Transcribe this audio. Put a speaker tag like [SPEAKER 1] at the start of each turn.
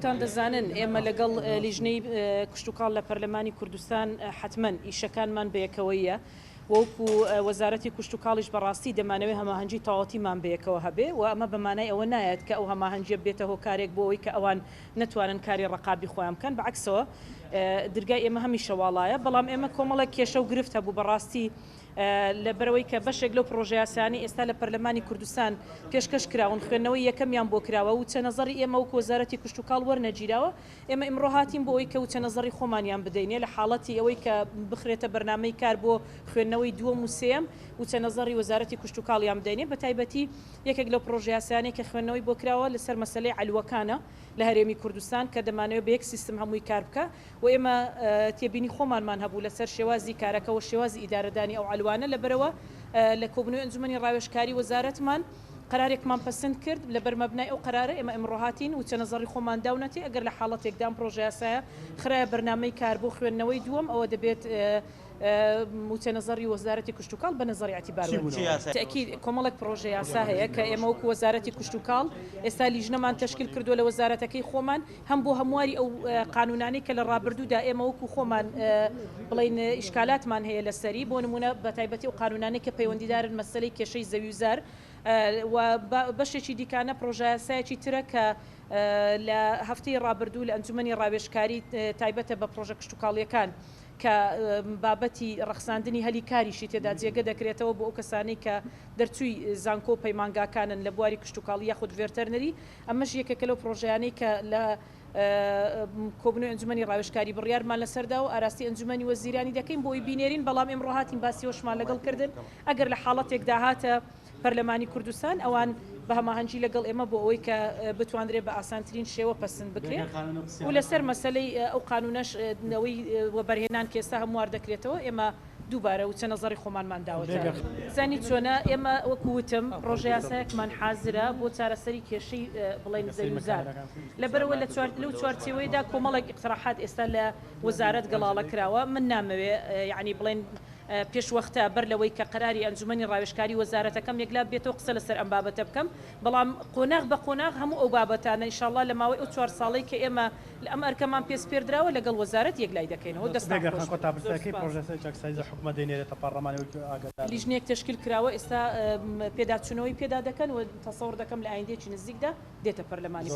[SPEAKER 1] هەمووتان دەزانن ئێمە لەگەڵ لیژنەی کشتتوکاڵ لە پەرلەمانی کوردستان حتمما ئیشەکانمان بەیەکەوەیە وەکو وەزارەتی کشتتوکاڵیش بەڕاستی دەمانەوێت هەماهەنگی تەواوەتیمان بەیەکەوە هەبێ و ئەمە بەمانای ئەوە نایەت کە ئەو هەماهەنگیە بێتە هۆکارێک بۆ ئەوەی کە ئەوان نەتوانن کاری ڕقابی خۆیان بکەن بەعکسەوە دەرگای ئێمە هەمیشە واڵایە بەڵام ئێمە کۆمەڵە کێشە و گرفت هەبوو بەڕاستی لەبەرەوەی کە بەشێک لەو پرۆژەیاسانی ئێستا لە پەرلەمانی کوردستان پێشکەش کراون خوێندنەوەی یەکەمیان بۆ کراوە و چەنەزەری ئێمە وەکو وەزارەتی کشتتوکاڵ وەرنەگیراوە ئێمە ئیمڕۆ هاتین بۆ ئەوەی کە چەنەزەری خۆمانیان بدەینێ لە حاڵەتی ئەوەی کە بخرێتە بەرنامەی کار بۆ خوێندنەوەی دووەم و سێم و چەنەزەری وەزارەتی کشتتوکاڵیان بدەینێ بە تایبەتی یەکێک لەو پرۆژەیاسانی کە خوێندنەوەی بۆ کراوە لەسەر مەسەلەی عەلوەکانە لە هەرێمی کوردستان کە دەمانەوێت بە یەک سیستم هەمووی کار بکە و ئێمە تێبینی خۆمانمان هەبوو لەسەر شێوازی کارەکە و شێوازی ئیدارەدانی ئەو عەلوانە لەبەرەوە لە کۆبنەوەی ئەنجومەنی ڕاوێژکاری وەزارەتمان قرارێکمان پەسەند کرد لە بەرمەبنای ئەو قرارە ئێمە ئەمڕۆ هاتین و چەنەزەری خۆمان داونەتی ئەگەر لە حاڵەتێکدام پرۆژەیاسایە خرایە بەرنامەی کار بۆ خوێندنەوەی دووەم ئەوە دەبێت متنظری وەزارەتی کشتتوکاڵ بە نظری اعتبار تأكيد کۆمەڵێک پرۆژە یاسا هەیە کە ئێمە وەکو وەزارەتی کشتتوکاڵ ئێستا لیژنەمان تشکیل کردو لە وەزارەتەکەی خۆمان هەم بۆ هەمواری ئەو قانونانەی کە لە ڕابردوودا ئێمە وەکو خۆمان بڵین ئیشکالاتمان هەیە لەسەری بۆ نمونە بە تایبەتی ئەو قانونانەی کە پەیوەندیدارن مەسەلەی کێشەی زەویوزار و بەشێکی دیکانە پرۆژە یاسایەکی ترە کە لە هەفتەی ڕابردوو لە ئەنجومەنی ڕاوێژکاری تایبەتە بە پرۆژە کشتتوکاڵیەکان کە بابەتی ڕەخساندنی هەلی کاریشی تێدا جێگە دەکرێتەوە بۆ ئەو کەسانی کە دەرچووی زانکۆ پەیمانگاکانن لە بواری کشتتوکاڵی یاخود ڤێرتەرنەری ئەمەش یەکێکە لەو پرۆژەیانەی کە لە کۆبنەوەی ئەنجومەنی ڕاوێژکاری بڕیارمان لەسەردا و ئاراستی ئەنجومەنی وەزیرانی دەکەین بۆی بینێرین بەڵام ئێمڕۆ هاتین باسیەوەشمان لەگەڵ کردن ئەگەر لە حاڵەتێکدا هاتە پەرلەمانی کوردستان ئەوان بە هەماهەنگی لەگەڵ ئێمە بۆ ئەوەی کە بتوانرێت بە ئاسانترین شێوە پەسەند بکرێت و لەسەر مەسەلەی ئەو قانونەش نەوەی وەبەرهێنان کە ئێستا هەموار دەکرێتەوە ئێمە دووبارە و چەنەزەری خۆمانمان داوەتە زانی چۆنە ئێمە وەکووتم پرۆژە یاسایەکمان حازرە بۆ چارەسەری کێشەی بڵین زەویوزار لەبەرەوە لەو چوارچێوەیەدا کۆمەڵێک اقتراحات ئێستا لە وەزارەت گەڵاڵە کراوە من نامەوێ یعنی بڵین پێشوەختە بەر لەوەی کە قەراری ئەنجومەنی ڕاوێژکاری وەزارەتەکەم یەکلا بێتەوە قسە لەسەر ئەم بابەتە بکەم بەڵام قۆناغ بە قۆناغ هەموو ئەو بابەتانە ئینشاءالله لە ماوەی ئەو 4 ساڵەی کە ئێمە لە ئەم ئەرکەمان پێسپێردراوە لەگەڵ وەزارەت یەکلای دەکەینەوە لیژنێک تشکیل کراوە ئێستا پێداچوونەوەی پێدا دەکەن و تەسەوڕ دەکەم لە ئایندێکی نزیکدا دێتە پەرلەمانی